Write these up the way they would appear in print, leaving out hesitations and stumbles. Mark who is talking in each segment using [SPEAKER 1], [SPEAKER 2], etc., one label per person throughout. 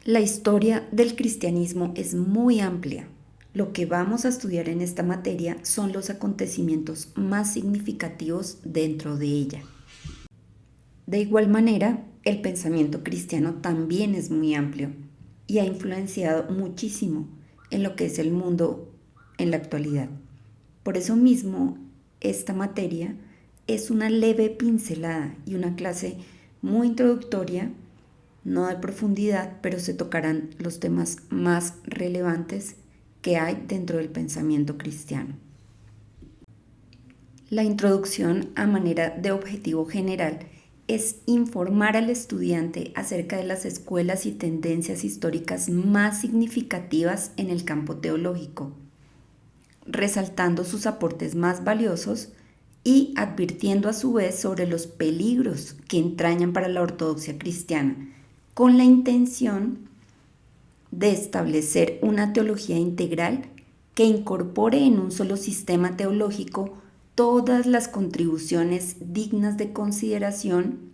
[SPEAKER 1] La historia del cristianismo es muy amplia. Lo que vamos a estudiar en esta materia son los acontecimientos más significativos dentro de ella. De igual manera, el pensamiento cristiano también es muy amplio y ha influenciado muchísimo en lo que es el mundo en la actualidad. Por eso mismo, esta materia es una leve pincelada y una clase muy introductoria, no de profundidad, pero se tocarán los temas más relevantes que hay dentro del pensamiento cristiano. La introducción a manera de objetivo general es informar al estudiante acerca de las escuelas y tendencias históricas más significativas en el campo teológico, resaltando sus aportes más valiosos y advirtiendo a su vez sobre los peligros que entrañan para la ortodoxia cristiana, con la intención de establecer una teología integral que incorpore en un solo sistema teológico todas las contribuciones dignas de consideración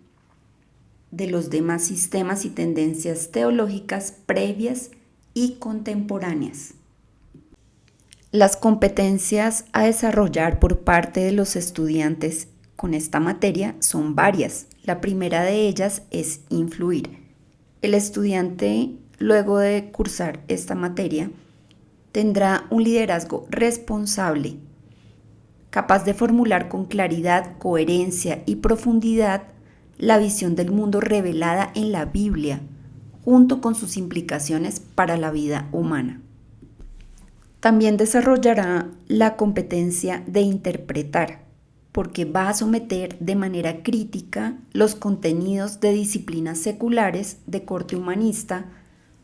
[SPEAKER 1] de los demás sistemas y tendencias teológicas previas y contemporáneas. Las competencias a desarrollar por parte de los estudiantes con esta materia son varias. La primera de ellas es influir. El estudiante, luego de cursar esta materia, tendrá un liderazgo responsable, capaz de formular con claridad, coherencia y profundidad la visión del mundo revelada en la Biblia, junto con sus implicaciones para la vida humana. También desarrollará la competencia de interpretar, porque va a someter de manera crítica los contenidos de disciplinas seculares de corte humanista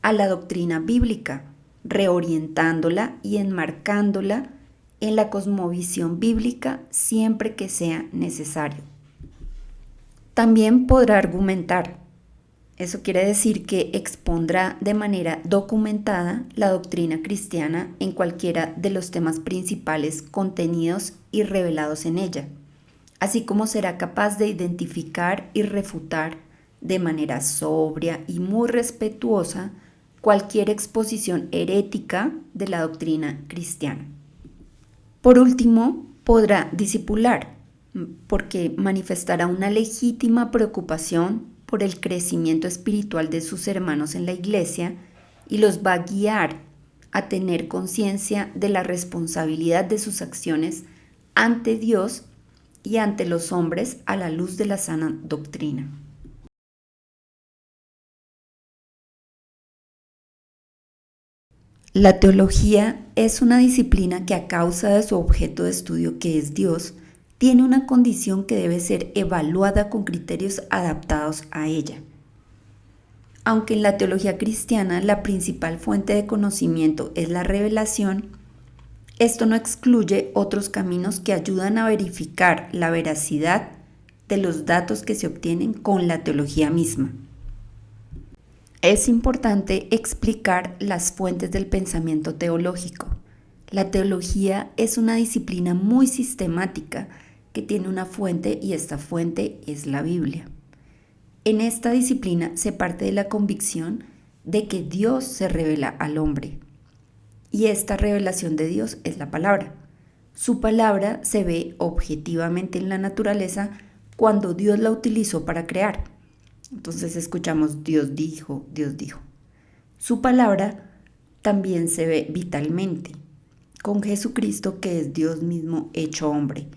[SPEAKER 1] a la doctrina bíblica, reorientándola y enmarcándola en la cosmovisión bíblica siempre que sea necesario. También podrá argumentar. Eso quiere decir que expondrá de manera documentada la doctrina cristiana en cualquiera de los temas principales contenidos y revelados en ella, así como será capaz de identificar y refutar de manera sobria y muy respetuosa cualquier exposición herética de la doctrina cristiana. Por último, podrá discipular, porque manifestará una legítima preocupación por el crecimiento espiritual de sus hermanos en la iglesia y los va a guiar a tener conciencia de la responsabilidad de sus acciones ante Dios y ante los hombres a la luz de la sana doctrina. La teología es una disciplina que a causa de su objeto de estudio, que es Dios, tiene una condición que debe ser evaluada con criterios adaptados a ella. Aunque en la teología cristiana la principal fuente de conocimiento es la revelación, esto no excluye otros caminos que ayudan a verificar la veracidad de los datos que se obtienen con la teología misma. Es importante explicar las fuentes del pensamiento teológico. La teología es una disciplina muy sistemática que tiene una fuente y esta fuente es la Biblia. En esta disciplina se parte de la convicción de que Dios se revela al hombre y esta revelación de Dios es la palabra. Su palabra se ve objetivamente en la naturaleza cuando Dios la utilizó para crear. Entonces escuchamos Dios dijo, Dios dijo. Su palabra también se ve vitalmente con Jesucristo, que es Dios mismo hecho hombre.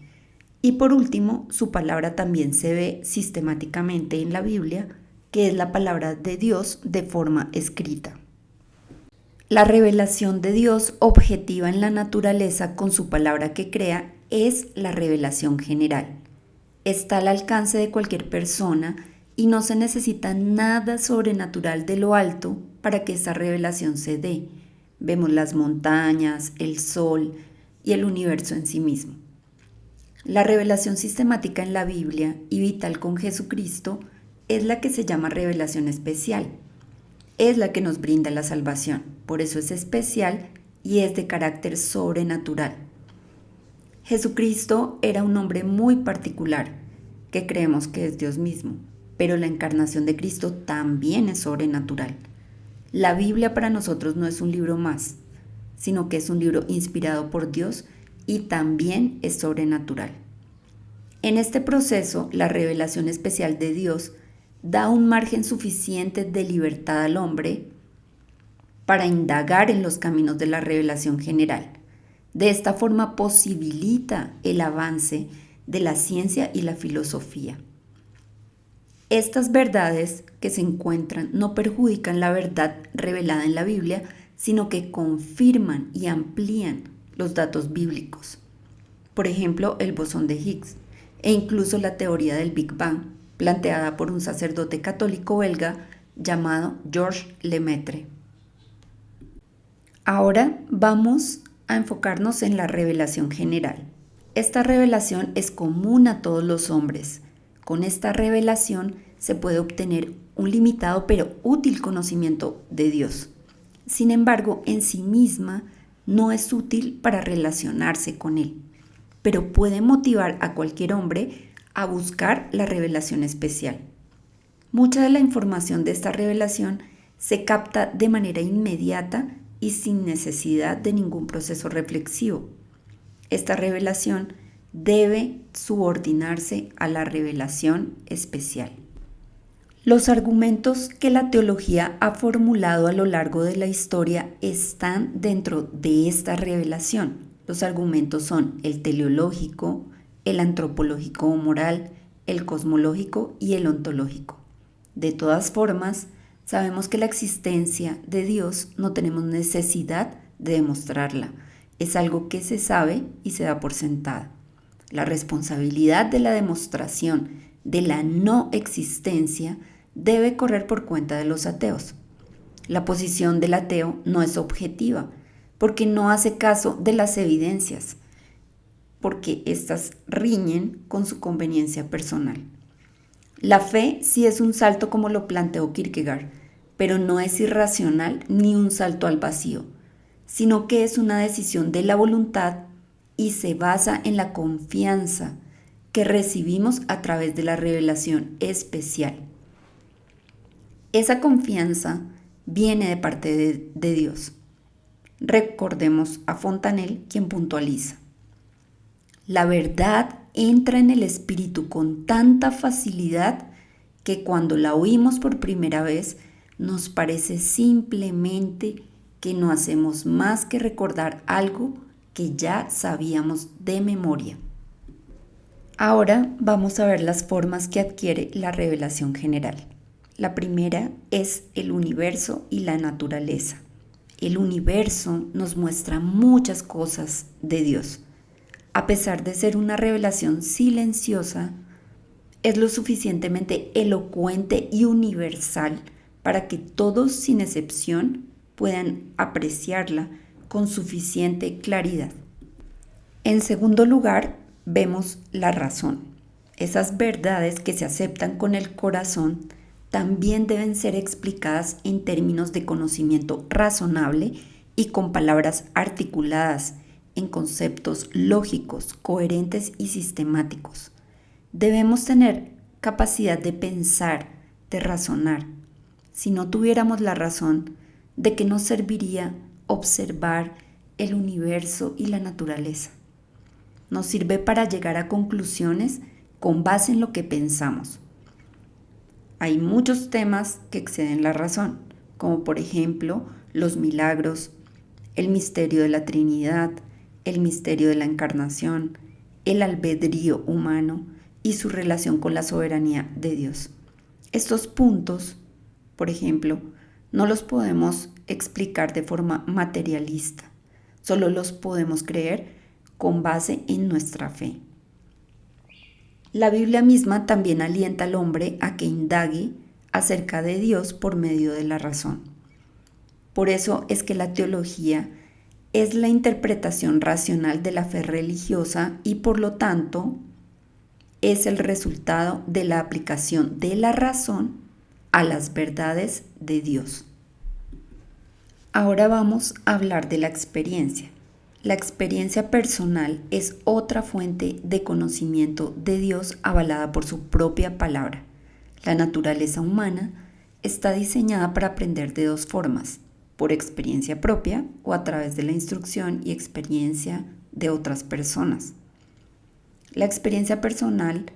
[SPEAKER 1] Y por último, su palabra también se ve sistemáticamente en la Biblia, que es la palabra de Dios de forma escrita. La revelación de Dios objetiva en la naturaleza con su palabra que crea es la revelación general. Está al alcance de cualquier persona y no se necesita nada sobrenatural de lo alto para que esa revelación se dé. Vemos las montañas, el sol y el universo en sí mismo. La revelación sistemática en la Biblia y vital con Jesucristo es la que se llama revelación especial. Es la que nos brinda la salvación, por eso es especial y es de carácter sobrenatural. Jesucristo era un hombre muy particular, que creemos que es Dios mismo, pero la encarnación de Cristo también es sobrenatural. La Biblia para nosotros no es un libro más, sino que es un libro inspirado por Dios y también es sobrenatural. En este proceso, la revelación especial de Dios da un margen suficiente de libertad al hombre para indagar en los caminos de la revelación general. De esta forma posibilita el avance de la ciencia y la filosofía. Estas verdades que se encuentran no perjudican la verdad revelada en la Biblia, sino que confirman y amplían los datos bíblicos. Por ejemplo, el bosón de Higgs e incluso la teoría del Big Bang, planteada por un sacerdote católico belga llamado Georges Lemaitre. Ahora vamos a enfocarnos en la revelación general. Esta revelación es común a todos los hombres. Con esta revelación se puede obtener un limitado pero útil conocimiento de Dios. Sin embargo, en sí misma no es útil para relacionarse con Él, pero puede motivar a cualquier hombre a buscar la revelación especial. Mucha de la información de esta revelación se capta de manera inmediata y sin necesidad de ningún proceso reflexivo. Esta revelación debe subordinarse a la revelación especial. Los argumentos que la teología ha formulado a lo largo de la historia están dentro de esta revelación. Los argumentos son el teleológico, el antropológico o moral, el cosmológico y el ontológico. De todas formas, sabemos que la existencia de Dios no tenemos necesidad de demostrarla. Es algo que se sabe y se da por sentada. La responsabilidad de la demostración de la no existencia debe correr por cuenta de los ateos. La posición del ateo no es objetiva, porque no hace caso de las evidencias, porque éstas riñen con su conveniencia personal. La fe sí es un salto como lo planteó Kierkegaard, pero no es irracional ni un salto al vacío, sino que es una decisión de la voluntad y se basa en la confianza que recibimos a través de la revelación especial. Esa confianza viene de parte de Dios. Recordemos a Fontanelle, quien puntualiza: la verdad entra en el espíritu con tanta facilidad que cuando la oímos por primera vez nos parece simplemente que no hacemos más que recordar algo que ya sabíamos de memoria. Ahora vamos a ver las formas que adquiere la revelación general. La primera es el universo y la naturaleza. El universo nos muestra muchas cosas de Dios. A pesar de ser una revelación silenciosa, es lo suficientemente elocuente y universal para que todos, sin excepción, puedan apreciarla con suficiente claridad. En segundo lugar, vemos la razón. Esas verdades que se aceptan con el corazón también deben ser explicadas en términos de conocimiento razonable y con palabras articuladas, en conceptos lógicos, coherentes y sistemáticos. Debemos tener capacidad de pensar, de razonar. Si no tuviéramos la razón, ¿de qué nos serviría observar el universo y la naturaleza? Nos sirve para llegar a conclusiones con base en lo que pensamos. Hay muchos temas que exceden la razón, como por ejemplo los milagros, el misterio de la Trinidad, el misterio de la encarnación, el albedrío humano y su relación con la soberanía de Dios. Estos puntos, por ejemplo, no los podemos explicar de forma materialista, solo los podemos creer con base en nuestra fe. La Biblia misma también alienta al hombre a que indague acerca de Dios por medio de la razón. Por eso es que la teología es la interpretación racional de la fe religiosa y por lo tanto es el resultado de la aplicación de la razón a las verdades de Dios. Ahora vamos a hablar de la experiencia. La experiencia personal es otra fuente de conocimiento de Dios avalada por su propia palabra. La naturaleza humana está diseñada para aprender de dos formas: por experiencia propia o a través de la instrucción y experiencia de otras personas. La experiencia personal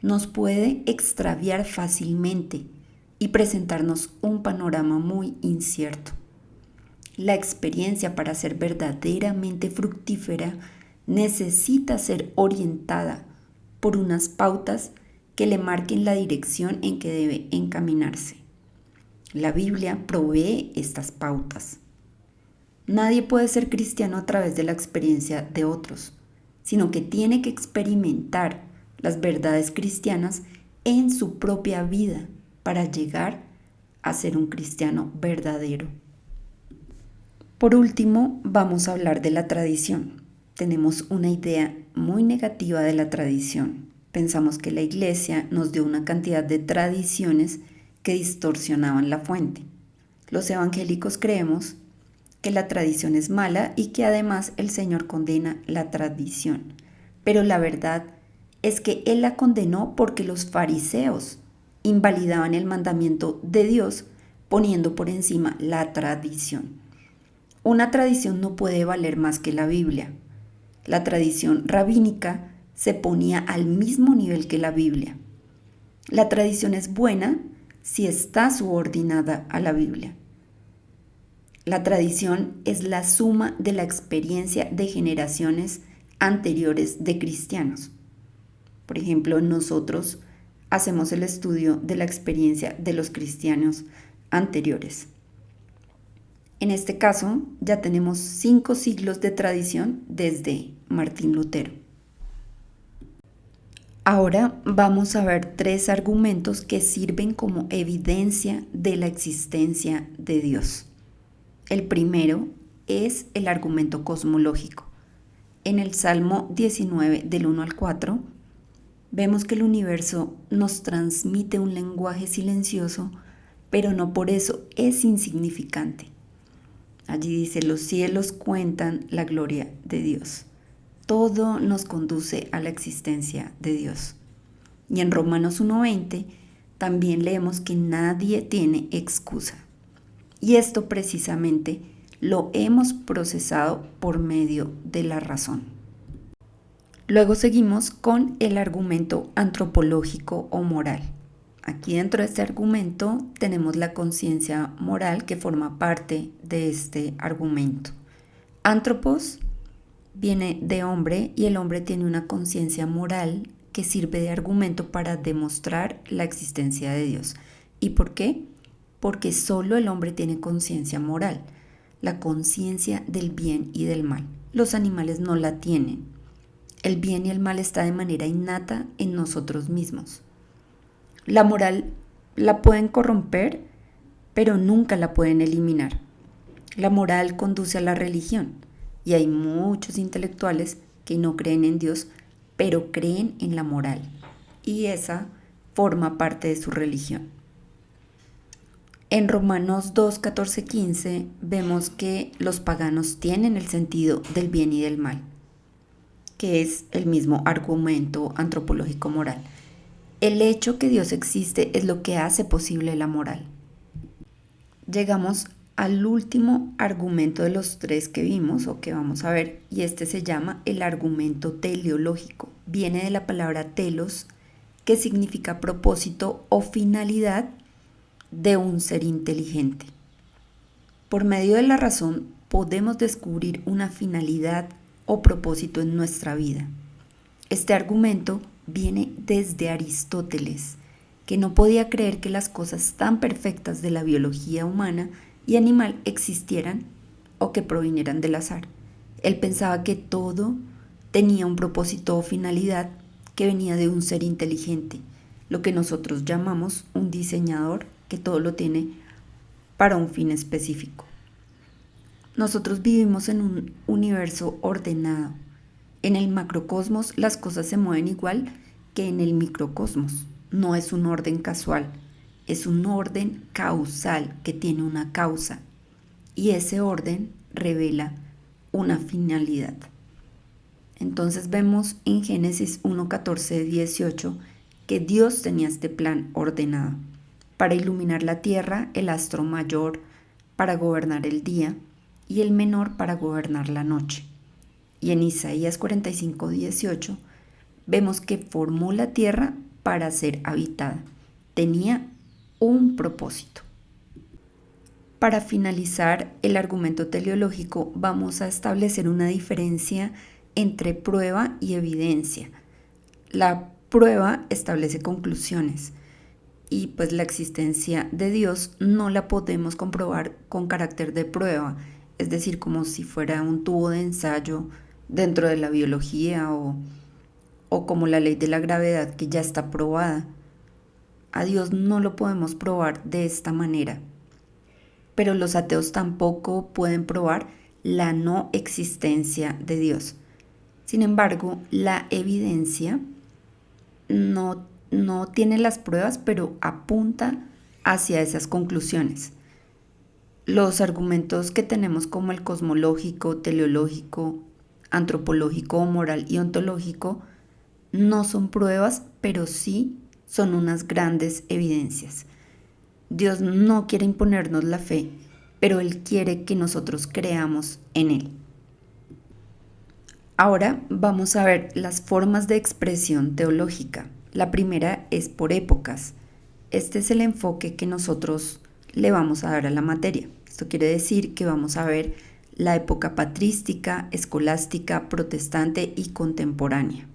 [SPEAKER 1] nos puede extraviar fácilmente y presentarnos un panorama muy incierto. La experiencia, para ser verdaderamente fructífera, necesita ser orientada por unas pautas que le marquen la dirección en que debe encaminarse. La Biblia provee estas pautas. Nadie puede ser cristiano a través de la experiencia de otros, sino que tiene que experimentar las verdades cristianas en su propia vida para llegar a ser un cristiano verdadero. Por último, vamos a hablar de la tradición. Tenemos una idea muy negativa de la tradición. Pensamos que la Iglesia nos dio una cantidad de tradiciones que distorsionaban la fuente. Los evangélicos creemos que la tradición es mala y que además el Señor condena la tradición. Pero la verdad es que Él la condenó porque los fariseos invalidaban el mandamiento de Dios poniendo por encima la tradición. Una tradición no puede valer más que la Biblia. La tradición rabínica se ponía al mismo nivel que la Biblia. La tradición es buena si está subordinada a la Biblia. La tradición es la suma de la experiencia de generaciones anteriores de cristianos. Por ejemplo, nosotros hacemos el estudio de la experiencia de los cristianos anteriores. En este caso, ya tenemos 5 siglos de tradición desde Martín Lutero. Ahora vamos a ver 3 argumentos que sirven como evidencia de la existencia de Dios. El primero es el argumento cosmológico. En el Salmo 19, del 1 al 4, vemos que el universo nos transmite un lenguaje silencioso, pero no por eso es insignificante. Allí dice: los cielos cuentan la gloria de Dios. Todo nos conduce a la existencia de Dios. Y en Romanos 1:20 también leemos que nadie tiene excusa. Y esto precisamente lo hemos procesado por medio de la razón. Luego seguimos con el argumento antropológico o moral. Aquí dentro de este argumento tenemos la conciencia moral que forma parte de este argumento. Antropos viene de hombre y el hombre tiene una conciencia moral que sirve de argumento para demostrar la existencia de Dios. ¿Y por qué? Porque solo el hombre tiene conciencia moral, la conciencia del bien y del mal. Los animales no la tienen. El bien y el mal está de manera innata en nosotros mismos. La moral la pueden corromper, pero nunca la pueden eliminar. La moral conduce a la religión y hay muchos intelectuales que no creen en Dios, pero creen en la moral y esa forma parte de su religión. En Romanos 2, 14, 15 vemos que los paganos tienen el sentido del bien y del mal, que es el mismo argumento antropológico moral. El hecho que Dios existe es lo que hace posible la moral. Llegamos al último argumento de los 3 que vimos o que vamos a ver, y este se llama el argumento teleológico. Viene de la palabra telos, que significa propósito o finalidad de un ser inteligente. Por medio de la razón podemos descubrir una finalidad o propósito en nuestra vida. Este argumento viene desde Aristóteles, que no podía creer que las cosas tan perfectas de la biología humana y animal existieran o que provinieran del azar. Él pensaba que todo tenía un propósito o finalidad que venía de un ser inteligente, lo que nosotros llamamos un diseñador, que todo lo tiene para un fin específico. Nosotros vivimos en un universo ordenado. En el macrocosmos las cosas se mueven igual que en el microcosmos. No es un orden casual, es un orden causal que tiene una causa. Y ese orden revela una finalidad. Entonces vemos en Génesis 1, 14, 18 que Dios tenía este plan ordenado. para iluminar la tierra, el astro mayor para gobernar el día y el menor para gobernar la noche. Y en Isaías 45:18 vemos que formó la tierra para ser habitada. Tenía un propósito. Para finalizar el argumento teleológico, vamos a establecer una diferencia entre prueba y evidencia. La prueba establece conclusiones y pues la existencia de Dios no la podemos comprobar con carácter de prueba, es decir, como si fuera un tubo de ensayo dentro de la biología o como la ley de la gravedad que ya está probada. A Dios no lo podemos probar de esta manera, pero los ateos tampoco pueden probar la no existencia de Dios. Sin embargo, la evidencia no tiene las pruebas, pero apunta hacia esas conclusiones. Los argumentos que tenemos como el cosmológico, teleológico, antropológico, moral y ontológico no son pruebas, pero sí son unas grandes evidencias. Dios no quiere imponernos la fe, pero Él quiere que nosotros creamos en Él. Ahora vamos a ver las formas de expresión teológica. La primera es por épocas. Este es el enfoque que nosotros le vamos a dar a la materia. Esto quiere decir que vamos a ver la época patrística, escolástica, protestante y contemporánea.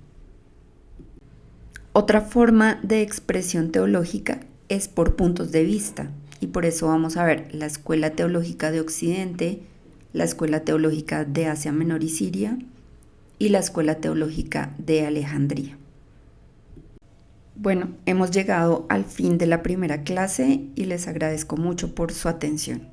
[SPEAKER 1] Otra forma de expresión teológica es por puntos de vista, y por eso vamos a ver la Escuela Teológica de Occidente, la Escuela Teológica de Asia Menor y Siria y la Escuela Teológica de Alejandría. Bueno, hemos llegado al fin de la primera clase y les agradezco mucho por su atención.